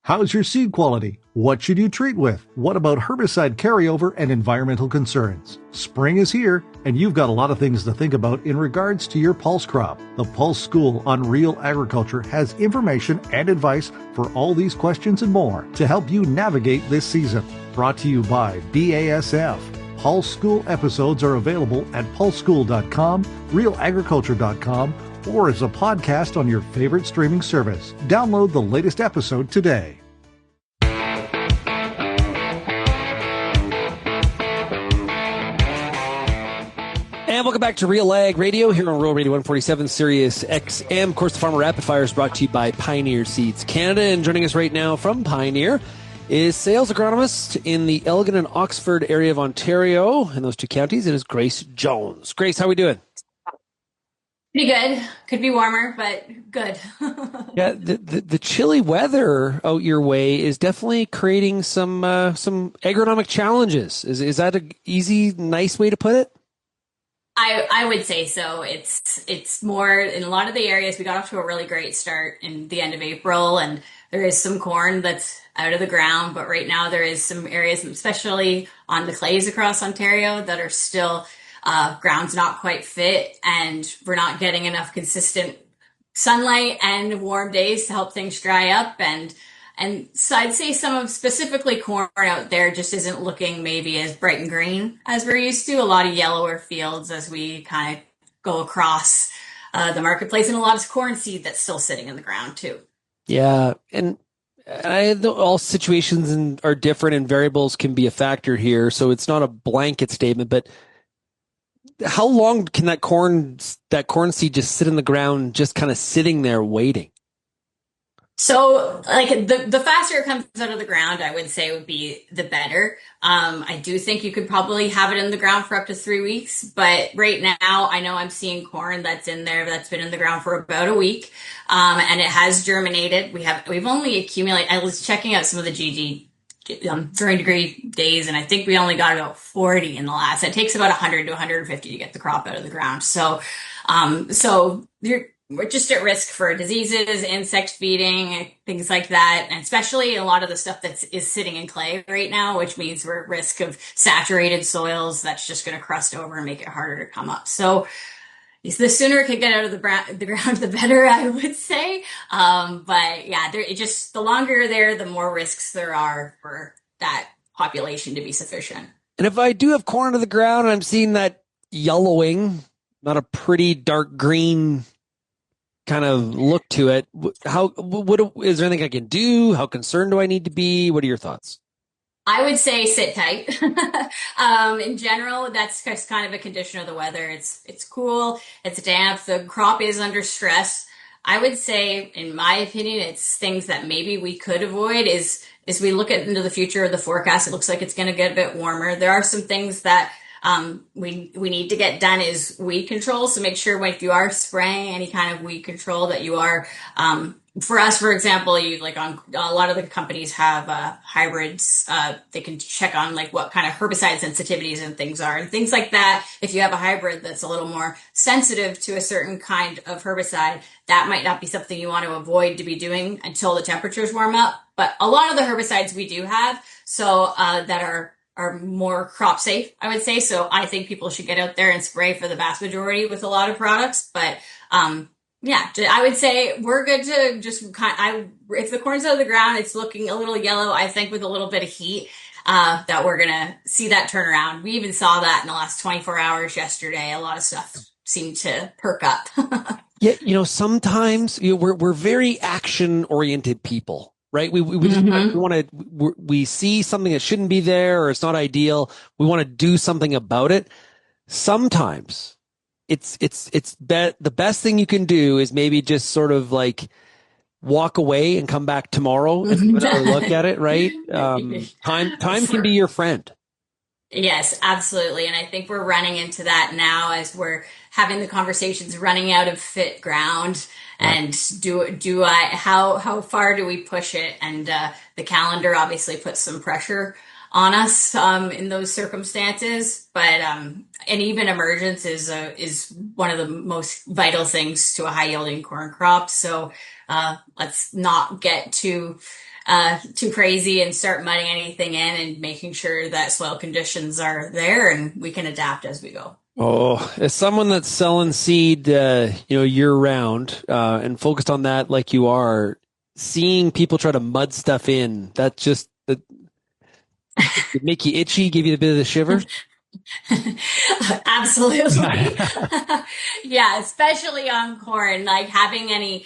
How's your seed quality? What should you treat with? What about herbicide carryover and environmental concerns? Spring is here, and you've got a lot of things to think about in regards to your pulse crop. The Pulse School on Real Agriculture has information and advice for all these questions and more to help you navigate this season. Brought to you by BASF. Pulse School episodes are available at pulseschool.com, realagriculture.com, or as a podcast on your favorite streaming service. Download the latest episode today. And welcome back to RealAg Radio here on Rural Radio 147 Sirius XM. Of course, the Farmer Rapid Fire is brought to you by Pioneer Seeds Canada. And joining us right now from Pioneer is sales agronomist in the Elgin and Oxford area of Ontario. In those two counties, it is Grace Jones. Grace, how are we doing? Pretty good. Could be warmer, but good. Yeah, the chilly weather out your way is definitely creating some agronomic challenges. Is that an easy, nice way to put it? I would say so. It's more in a lot of the areas. We got off to a really great start in the end of April, and there is some corn that's out of the ground. But right now there is some areas, especially on the clays across Ontario, that are still ground's not quite fit, and we're not getting enough consistent sunlight and warm days to help things dry up. And And so I'd say some of specifically corn out there just isn't looking maybe as bright and green as we're used to. A lot of yellower fields as we kind of go across the marketplace, and a lot of corn seed that's still sitting in the ground too. Yeah, and all situations are different, and variables can be a factor here. So it's not a blanket statement, but how long can that corn seed just sit in the ground, just kind of sitting there waiting? So, like, the faster it comes out of the ground, I would say would be the better. I do think you could probably have it in the ground for up to 3 weeks, but right now I know I'm seeing corn that's in there that's been in the ground for about a week, and it has germinated. We've only accumulated. I was checking out some of the GG 30-degree days, and I think we only got about 40 in the last. It takes about 100 to 150 to get the crop out of the ground. So we're just at risk for diseases, insect feeding, things like that, and especially a lot of the stuff that is sitting in clay right now, which means we're at risk of saturated soils. That's just going to crust over and make it harder to come up. So the sooner it can get out of the ground, the better, I would say. But yeah, the longer you're there, the more risks there are for that population to be sufficient. And if I do have corn under the ground and I'm seeing that yellowing, not a pretty dark green kind of look to it, is there anything I can do? How concerned do I need to be? What are your thoughts? I would say sit tight. In general, that's just kind of a condition of the weather. It's cool, it's damp, the crop is under stress. I would say, in my opinion, it's things that maybe we could avoid is we look into the future of the forecast. It looks like it's going to get a bit warmer. There are some things that we need to get done is weed control. So make sure if you are spraying any kind of weed control that you are, for us, for example, on a lot of the companies have hybrids. They can check on what kind of herbicide sensitivities and things are and things like that. If you have a hybrid that's a little more sensitive to a certain kind of herbicide, that might not be something you want to avoid to be doing until the temperatures warm up. But a lot of the herbicides we do have, so that are more crop safe, I would say. So I think people should get out there and spray for the vast majority with a lot of products. But yeah, I would say we're good to just if the corn's out of the ground, it's looking a little yellow, I think with a little bit of heat, that we're going to see that turnaround. We even saw that in the last 24 hours yesterday. A lot of stuff seemed to perk up. Yeah, sometimes we're very action-oriented people. Right. We see something that shouldn't be there or it's not ideal. We want to do something about it. Sometimes the best thing you can do is maybe just sort of walk away and come back tomorrow and look at it. Right. Time can be your friend. Yes, absolutely. And I think we're running into that now as we're having the conversations running out of fit ground. And how far do we push it? And the calendar obviously puts some pressure on us in those circumstances. But and even emergence is one of the most vital things to a high yielding corn crop. So let's not get too crazy and start mudding anything in, and making sure that soil conditions are there and we can adapt as we go. Oh, as someone that's selling seed, year round, and focused on that, like you are, seeing people try to mud stuff in, that just it make you itchy, give you a bit of the shivers. Absolutely. Yeah, especially on corn, having any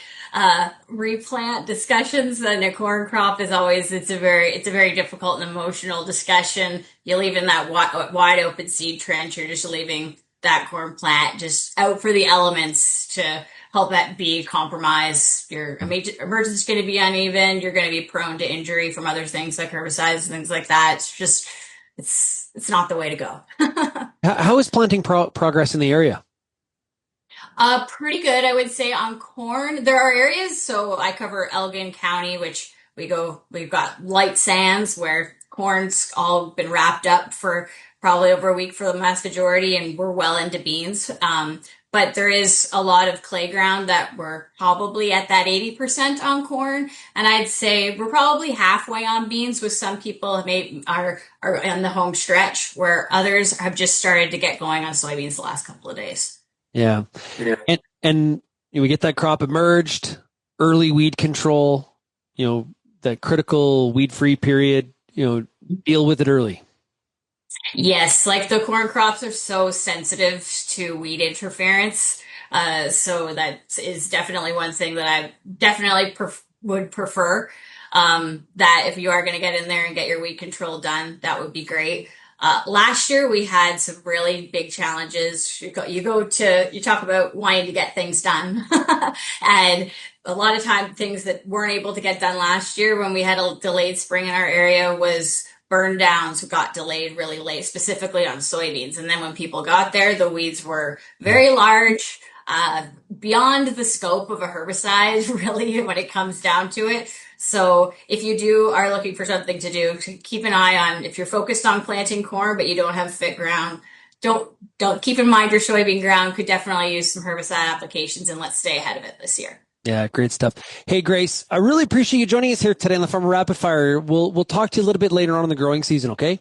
replant discussions in a corn crop is always, it's a very difficult and emotional discussion. You leave in that wide open seed trench, you're just leaving that corn plant just out for the elements to help that be compromised. Your emergence is going to be uneven. You're going to be prone to injury from other things like herbicides and things like that. It's just, it's not the way to go. How is planting progress in the area? Pretty good, I would say, on corn. There are areas, so I cover Elgin County, which we've got light sands where corn's all been wrapped up for probably over a week for the vast majority, and we're well into beans. But there is a lot of clay ground that we're probably at that 80% on corn. And I'd say we're probably halfway on beans, with some people are in the home stretch, where others have just started to get going on soybeans the last couple of days. Yeah. And we get that crop emerged, early weed control, that critical weed-free period, deal with it early. Yes, like the corn crops are so sensitive to weed interference. So that is definitely one thing that I definitely would prefer. That if you are going to get in there and get your weed control done, that would be great. Last year we had some really big challenges. You talk about wanting to get things done. And a lot of time things that weren't able to get done last year when we had a delayed spring in our area was burn downs got delayed really late, specifically on soybeans. And then when people got there, the weeds were very large, beyond the scope of a herbicide, really, when it comes down to it. So if you are looking for something to do, to keep an eye on, if you're focused on planting corn, but you don't have fit ground, don't keep in mind your soybean ground could definitely use some herbicide applications, and let's stay ahead of it this year. Yeah, great stuff. Hey, Grace, I really appreciate you joining us here today on the Farmer Rapid Fire. We'll talk to you a little bit later on in the growing season, okay?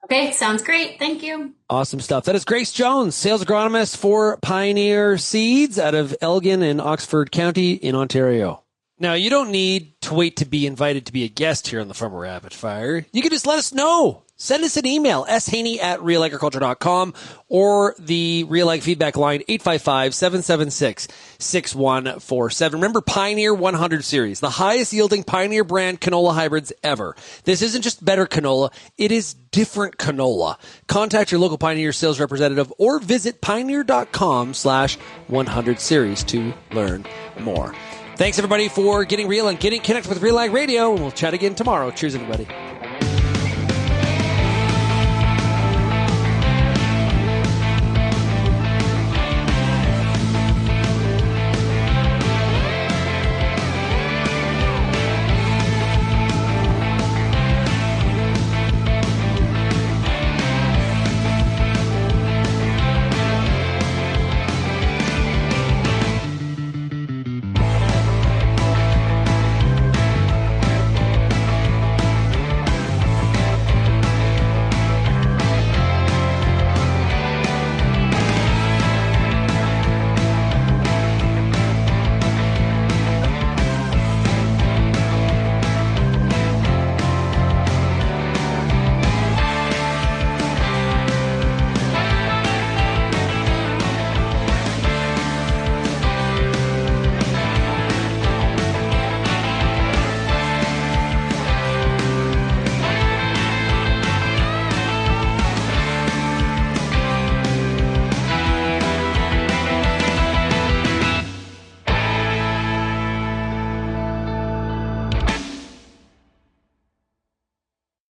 Okay, sounds great. Thank you. Awesome stuff. That is Grace Jones, sales agronomist for Pioneer Seeds out of Elgin in Oxford County in Ontario. Now, you don't need to wait to be invited to be a guest here on the Farmer Rapid Fire. You can just let us know. Send us an email, shaney@realagriculture.com, or the RealAg feedback line, 855-776-6147. Remember Pioneer 100 series, the highest yielding Pioneer brand canola hybrids ever. This isn't just better canola, it is different canola. Contact your local Pioneer sales representative or visit pioneer.com/100 series to learn more. Thanks, everybody, for getting real and getting connected with RealAg Radio. We'll chat again tomorrow. Cheers, everybody.